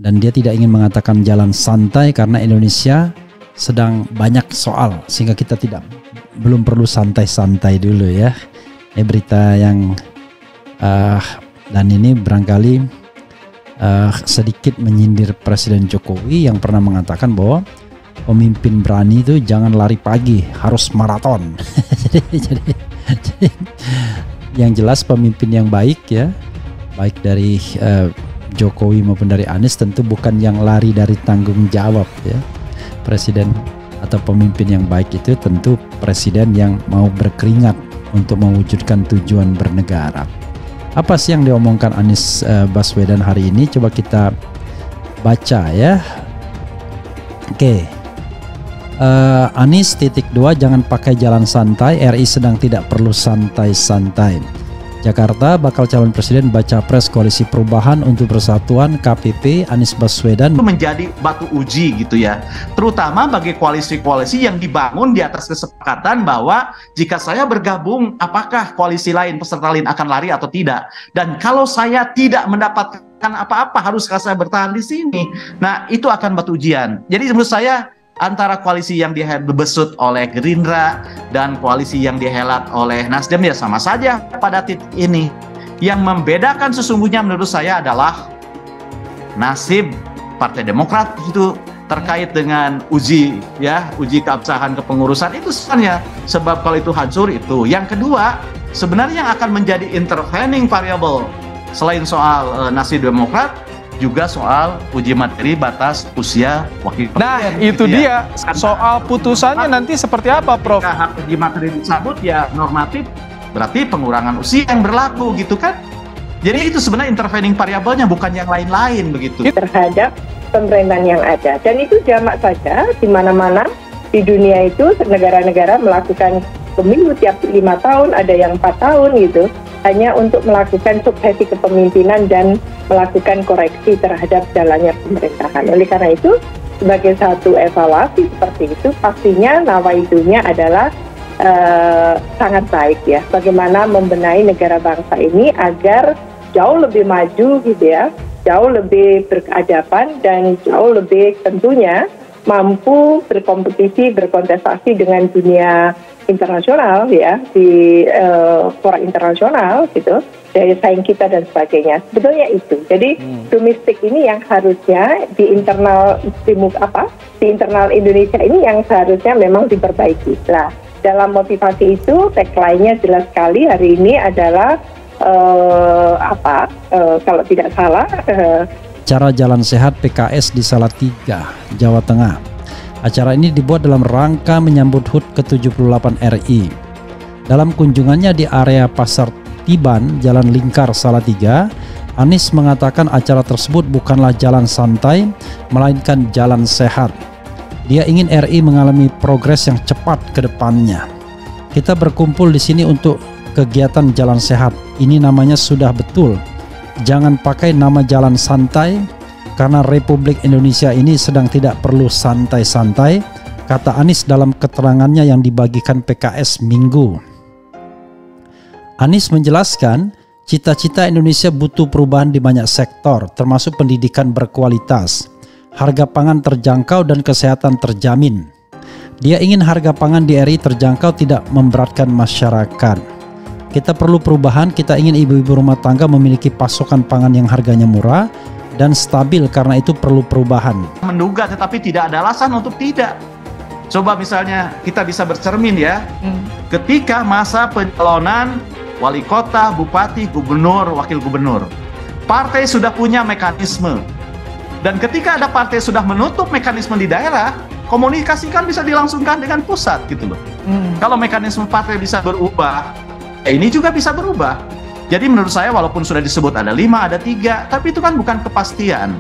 dan dia tidak ingin mengatakan jalan santai karena Indonesia sedang banyak soal sehingga kita belum perlu santai-santai dulu ya. Ini berita yang dan ini barangkali sedikit menyindir Presiden Jokowi yang pernah mengatakan bahwa pemimpin berani itu jangan lari pagi, harus maraton. jadi yang jelas pemimpin yang baik ya, baik dari Jokowi maupun dari Anies tentu bukan yang lari dari tanggung jawab ya. Presiden atau pemimpin yang baik itu tentu presiden yang mau berkeringat untuk mewujudkan tujuan bernegara. Apa sih yang diomongkan Anies Baswedan hari ini? Coba kita baca ya. Oke. Anies .2 jangan pakai jalan santai, RI sedang tidak perlu santai-santai. Jakarta, bakal calon presiden baca pres Koalisi Perubahan untuk Persatuan KPP Anies Baswedan itu menjadi batu uji gitu ya, terutama bagi koalisi-koalisi yang dibangun di atas kesepakatan bahwa jika saya bergabung apakah koalisi lain, peserta lain akan lari atau tidak, dan kalau saya tidak mendapatkan apa-apa haruskah saya bertahan di sini. Nah itu akan batu ujian. Jadi menurut saya antara koalisi yang dibesut oleh Gerindra dan koalisi yang dihelat oleh Nasdem ya sama saja pada titik ini. Yang membedakan sesungguhnya menurut saya adalah nasib Partai Demokrat itu terkait dengan uji keabsahan kepengurusan itu sebenarnya, sebab kalau itu hancur itu. Yang kedua, sebenarnya yang akan menjadi intervening variable selain soal nasib Demokrat juga soal uji materi batas usia wakil presiden. Nah, itu dia. Soal putusannya nanti seperti apa, Prof? Hak uji materi disebut ya normatif, berarti pengurangan usia yang berlaku gitu kan. Jadi itu sebenarnya intervening variabelnya, bukan yang lain-lain begitu. Terhadap pemerintahan yang ada. Dan itu jamak saja di mana-mana di dunia itu negara-negara melakukan pemilu tiap 5 tahun, ada yang 4 tahun gitu. Hanya untuk melakukan suksesi kepemimpinan dan melakukan koreksi terhadap jalannya pemerintahan. Oleh karena itu, sebagai satu evaluasi seperti itu, pastinya nawaidunya adalah sangat baik ya. Bagaimana membenahi negara bangsa ini agar jauh lebih maju gitu ya, jauh lebih berkeadaban dan jauh lebih tentunya mampu berkompetisi, berkontestasi dengan dunia internasional ya, di fora internasional gitu, dari saing kita dan sebagainya. Sebetulnya itu. Jadi domestik ini yang harusnya di internal di internal Indonesia ini yang seharusnya memang diperbaiki. Nah, dalam motivasi itu tagline-nya jelas sekali hari ini adalah kalau tidak salah Cara Jalan Sehat PKS di Salatiga, Jawa Tengah. Acara ini dibuat dalam rangka menyambut HUT ke-78 RI. Dalam kunjungannya di area Pasar Tiban, Jalan Lingkar, Salatiga, Anies mengatakan acara tersebut bukanlah jalan santai, melainkan jalan sehat. Dia ingin RI mengalami progres yang cepat ke depannya. Kita berkumpul di sini untuk kegiatan jalan sehat. Ini namanya sudah betul. Jangan pakai nama jalan santai, karena Republik Indonesia ini sedang tidak perlu santai-santai, kata Anies dalam keterangannya yang dibagikan PKS Minggu. Anies menjelaskan, cita-cita Indonesia butuh perubahan di banyak sektor, termasuk pendidikan berkualitas, harga pangan terjangkau dan kesehatan terjamin. Dia ingin harga pangan di RI terjangkau, tidak memberatkan masyarakat. Kita perlu perubahan, kita ingin ibu-ibu rumah tangga memiliki pasokan pangan yang harganya murah dan stabil, karena itu perlu perubahan. Menduga tetapi tidak ada alasan untuk tidak. Coba misalnya kita bisa bercermin ya, ketika masa pencalonan wali kota, bupati, gubernur, wakil gubernur, partai sudah punya mekanisme. Dan ketika ada partai sudah menutup mekanisme di daerah, komunikasi kan bisa dilangsungkan dengan pusat gitu loh. Kalau mekanisme partai bisa berubah, ini juga bisa berubah. Jadi menurut saya walaupun sudah disebut ada 5, ada 3, tapi itu kan bukan kepastian.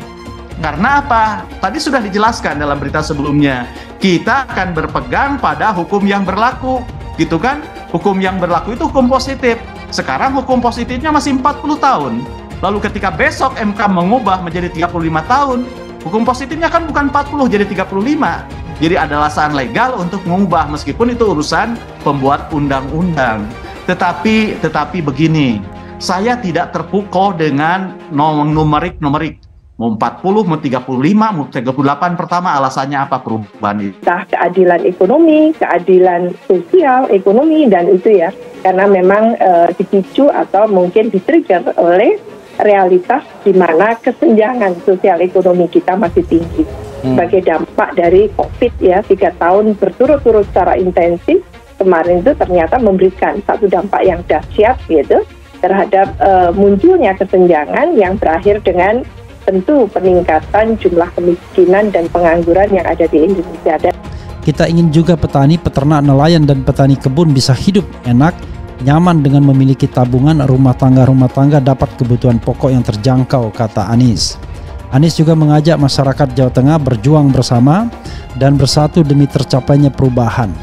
Karena apa? Tadi sudah dijelaskan dalam berita sebelumnya. Kita akan berpegang pada hukum yang berlaku, gitu kan? Hukum yang berlaku itu hukum positif. Sekarang hukum positifnya masih 40 tahun. Lalu ketika besok MK mengubah menjadi 35 tahun, hukum positifnya kan bukan 40 jadi 35. Jadi ada alasan legal untuk mengubah meskipun itu urusan pembuat undang-undang. Tetapi begini, saya tidak terpukau dengan numerik. mau 40, mau 35, mau 38 pertama alasannya apa perubahan itu? Entah keadilan ekonomi, keadilan sosial, ekonomi, dan itu ya. Karena memang dipicu atau mungkin di-trigger oleh realitas di mana kesenjangan sosial ekonomi kita masih tinggi. Sebagai dampak dari COVID ya, 3 tahun berturut-turut secara intensif, kemarin itu ternyata memberikan satu dampak yang dahsyat gitu terhadap munculnya kesenjangan yang berakhir dengan tentu peningkatan jumlah kemiskinan dan pengangguran yang ada di Indonesia. Dan kita ingin juga petani, peternak, nelayan, dan petani kebun bisa hidup enak, nyaman dengan memiliki tabungan rumah tangga dapat kebutuhan pokok yang terjangkau, kata Anies. Anies juga mengajak masyarakat Jawa Tengah berjuang bersama dan bersatu demi tercapainya perubahan.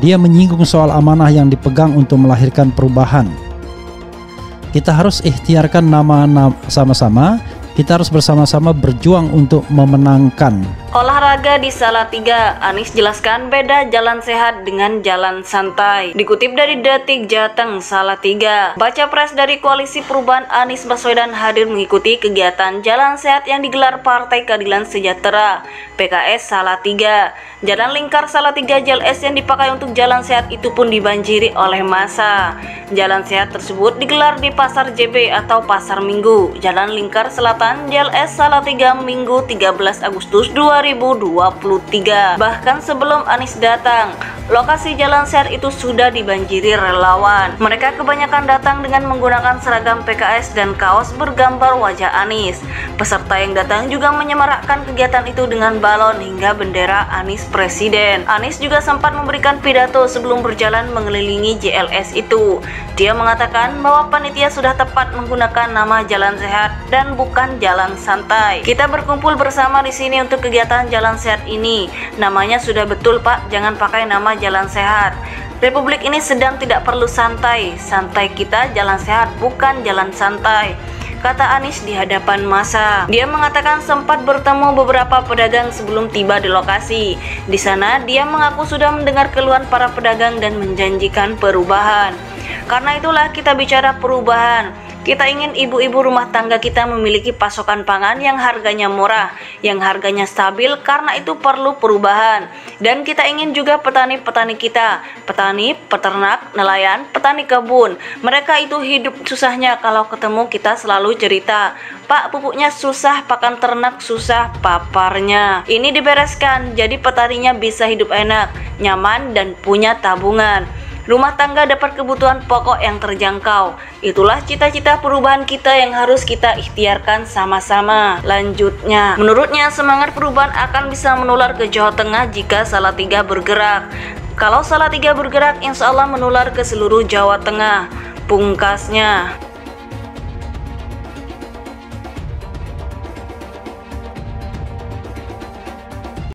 Dia menyinggung soal amanah yang dipegang untuk melahirkan perubahan. Kita harus ikhtiarkan nama sama-sama. Kita harus bersama-sama berjuang untuk memenangkan. Olahraga di Salatiga, Anies jelaskan beda jalan sehat dengan jalan santai. Dikutip dari Detik Jateng Salatiga, baca pres dari Koalisi Perubahan Anies Baswedan hadir mengikuti kegiatan jalan sehat yang digelar Partai Keadilan Sejahtera PKS Salatiga. Jalan lingkar Salatiga JLS yang dipakai untuk jalan sehat itu pun dibanjiri oleh massa. Jalan sehat tersebut digelar di Pasar JB atau Pasar Minggu, Jalan Lingkar Selatan JLS Salatiga Minggu 13 Agustus 2023. Bahkan sebelum Anies datang, lokasi jalan sehat itu sudah dibanjiri relawan. Mereka kebanyakan datang dengan menggunakan seragam PKS dan kaos bergambar wajah Anies. Peserta yang datang juga menyemarakkan kegiatan itu dengan balon hingga bendera Anies Presiden. Anies juga sempat memberikan pidato sebelum berjalan mengelilingi JLS itu. Dia mengatakan bahwa panitia sudah tepat menggunakan nama jalan sehat dan bukan jalan santai. Kita berkumpul bersama di sini untuk kegiatan jalan sehat ini. Namanya sudah betul, Pak, jangan pakai nama jalan sehat. Republik ini sedang tidak perlu santai. Santai kita jalan sehat, bukan jalan santai, kata Anies di hadapan massa. Dia mengatakan sempat bertemu beberapa pedagang sebelum tiba di lokasi. Di sana dia mengaku sudah mendengar keluhan para pedagang dan menjanjikan perubahan. Karena itulah kita bicara perubahan. Kita ingin ibu-ibu rumah tangga kita memiliki pasokan pangan yang harganya murah, yang harganya stabil, karena itu perlu perubahan. Dan kita ingin juga petani-petani kita, petani, peternak, nelayan, petani kebun. Mereka itu hidup susahnya kalau ketemu kita selalu cerita, Pak, pupuknya susah, pakan ternak susah, paparnya. Ini dibereskan, jadi petaninya bisa hidup enak, nyaman, dan punya tabungan. Rumah tangga dapat kebutuhan pokok yang terjangkau. Itulah cita-cita perubahan kita yang harus kita ikhtiarkan sama-sama. Lanjutnya, menurutnya semangat perubahan akan bisa menular ke Jawa Tengah jika Salatiga bergerak. Kalau Salatiga bergerak, insya Allah menular ke seluruh Jawa Tengah. Pungkasnya.